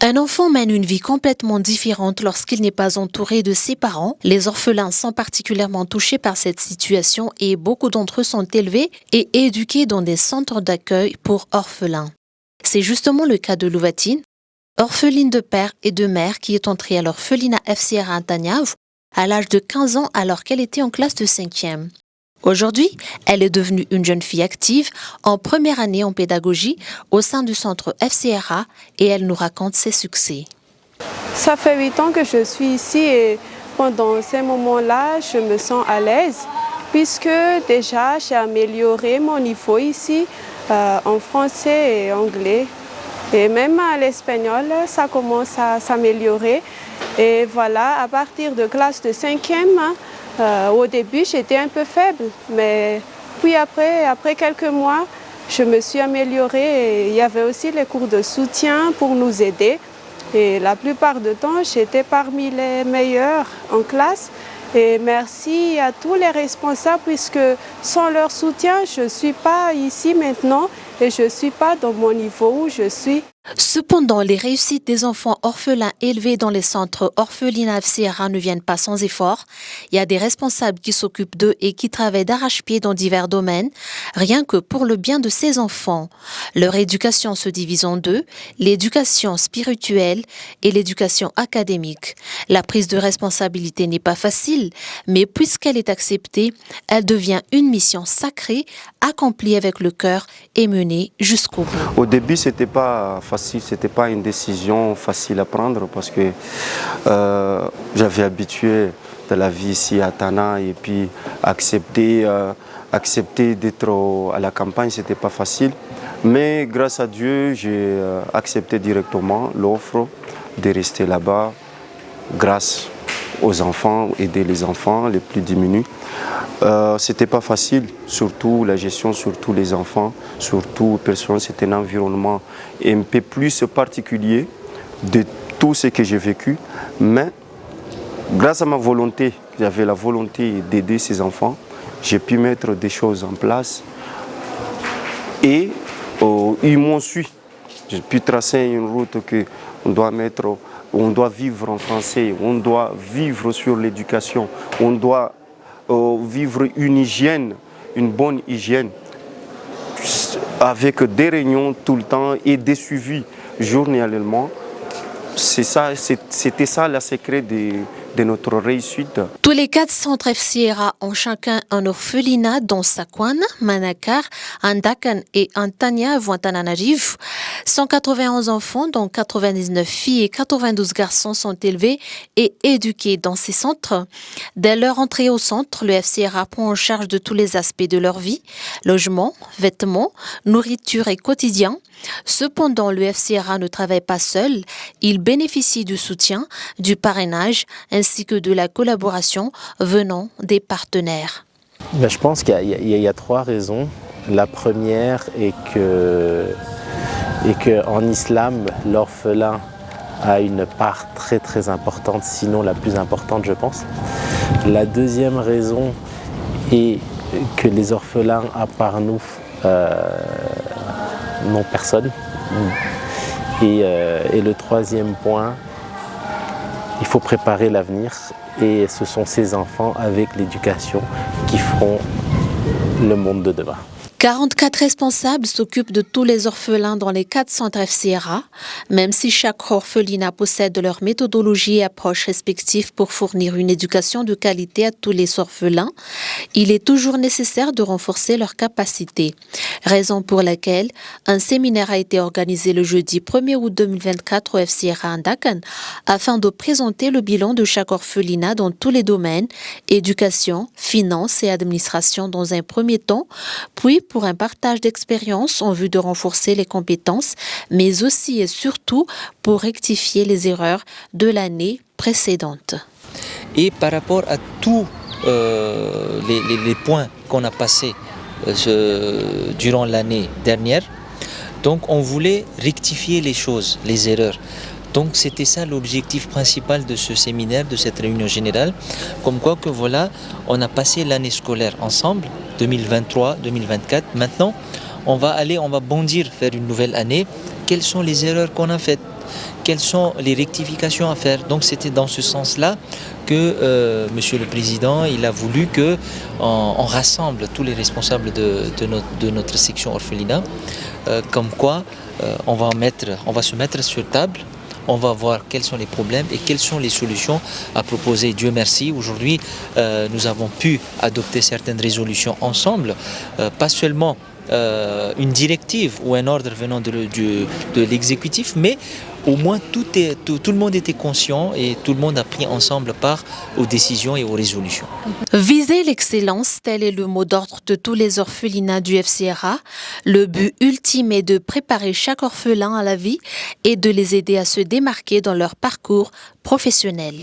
Un enfant mène une vie complètement différente lorsqu'il n'est pas entouré de ses parents. Les orphelins sont particulièrement touchés par cette situation et beaucoup d'entre eux sont élevés et éduqués dans des centres d'accueil pour orphelins. C'est justement le cas de Louvatine, orpheline de père et de mère qui est entrée à l'orphelinat FCRA Antaniave à l'âge de 15 ans alors qu'elle était en classe de 5e. Aujourd'hui, elle est devenue une jeune fille active en première année en pédagogie au sein du centre FCRA et elle nous raconte ses succès. Ça fait 8 ans que je suis ici et pendant ces moments-là, je me sens à l'aise puisque déjà j'ai amélioré mon niveau ici en français et anglais. Et même à l'espagnol, ça commence à s'améliorer. Et voilà, à partir de classe de 5e, au début, j'étais un peu faible, mais puis après quelques mois, je me suis améliorée et il y avait aussi les cours de soutien pour nous aider. Et la plupart du temps, j'étais parmi les meilleurs en classe. Et merci à tous les responsables puisque sans leur soutien, je ne suis pas ici maintenant et je ne suis pas dans mon niveau où je suis. Cependant, les réussites des enfants orphelins élevés dans les centres orphelinat FCRA ne viennent pas sans effort. Il y a des responsables qui s'occupent d'eux et qui travaillent d'arrache-pied dans divers domaines, rien que pour le bien de ces enfants. Leur éducation se divise en deux, l'éducation spirituelle et l'éducation académique. La prise de responsabilité n'est pas facile, mais puisqu'elle est acceptée, elle devient une mission sacrée, accomplie avec le cœur et menée jusqu'au bout. Au début, c'était pas facile, c'était pas une décision facile à prendre parce que j'avais habitué de la vie ici à Tana et puis accepter d'être à la campagne, c'était pas facile. Mais grâce à Dieu, j'ai accepté directement l'offre de rester là-bas grâce aux enfants, aider les enfants les plus démunis. C'était pas facile, surtout la gestion, surtout les enfants, surtout les personnes. C'est un environnement un peu plus particulier de tout ce que j'ai vécu. Mais grâce à ma volonté, j'avais la volonté d'aider ces enfants, j'ai pu mettre des choses en place et ils m'ont suivi. J'ai pu tracer une route qu'on doit mettre. On doit vivre en français, on doit vivre sur l'éducation, on doit vivre une hygiène, une bonne hygiène, avec des réunions tout le temps et des suivis journalièrement. C'était ça le secret de notre réussite. Tous les 4 centres FCRA ont chacun un orphelinat dont Sakwan, Manakar, Andakan et Antaniave Antananarivo. 191 enfants, dont 99 filles et 92 garçons sont élevés et éduqués dans ces centres. Dès leur entrée au centre, le FCRA prend en charge de tous les aspects de leur vie, logement, vêtements, nourriture et quotidien. Cependant, le FCRA ne travaille pas seul. Il bénéficie du soutien, du parrainage ainsi que de la collaboration venant des partenaires. Je pense qu'il y a 3 raisons. La première est que en islam, l'orphelin a une part très très importante, sinon la plus importante je pense. La deuxième raison est que les orphelins, à part nous, n'ont personne. Et le troisième point, il faut préparer l'avenir et ce sont ces enfants avec l'éducation qui feront le monde de demain. 44 responsables s'occupent de tous les orphelins dans les 4 centres FCRA, même si chaque orphelinat possède leur méthodologie et approche respective pour fournir une éducation de qualité à tous les orphelins, il est toujours nécessaire de renforcer leurs capacités. Raison pour laquelle un séminaire a été organisé le jeudi 1er août 2024 au FCRA Andakan afin de présenter le bilan de chaque orphelinat dans tous les domaines, éducation, finance et administration dans un premier temps, puis pour un partage d'expériences en vue de renforcer les compétences, mais aussi et surtout pour rectifier les erreurs de l'année précédente. Et par rapport à tous les points qu'on a passés durant l'année dernière, donc on voulait rectifier les choses, les erreurs. Donc c'était ça l'objectif principal de ce séminaire, de cette réunion générale, comme quoi que voilà, on a passé l'année scolaire ensemble, 2023-2024. Maintenant, on va bondir vers une nouvelle année. Quelles sont les erreurs qu'on a faites? quelles sont les rectifications à faire. Donc c'était dans ce sens-là que Monsieur le Président il a voulu que on rassemble tous les responsables de notre section orphelinat, comme quoi on va se mettre sur table. On va voir quels sont les problèmes et quelles sont les solutions à proposer. Dieu merci, aujourd'hui, nous avons pu adopter certaines résolutions ensemble, pas seulement une directive ou un ordre venant de l'exécutif, mais au moins tout le monde était conscient et tout le monde a pris ensemble part aux décisions et aux résolutions. Viser l'excellence, tel est le mot d'ordre de tous les orphelinats du FCRA. Le but ultime est de préparer chaque orphelin à la vie et de les aider à se démarquer dans leur parcours professionnel.